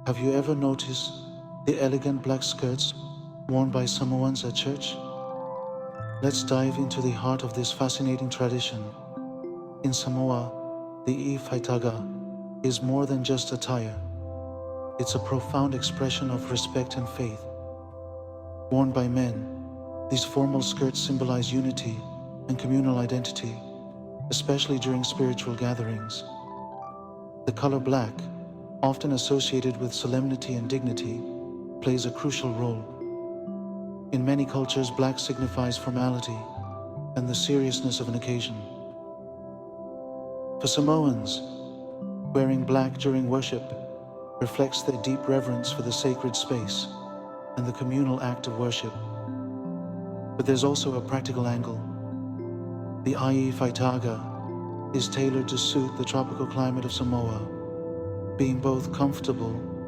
Have you ever noticed the elegant black skirts worn by Samoans at church? Let's dive into the heart of this fascinating tradition. In Samoa, the Faitaga is more than just attire. It's a profound expression of respect and faith. Worn by men, these formal skirts symbolize unity and communal identity, especially during spiritual gatherings. The color black, often associated with solemnity and dignity, plays a crucial role. In many cultures, black signifies formality and the seriousness of an occasion. For Samoans, wearing black during worship reflects their deep reverence for the sacred space and the communal act of worship. But there's also a practical angle. The Ai Faitaga is tailored to suit the tropical climate of Samoa, being both comfortable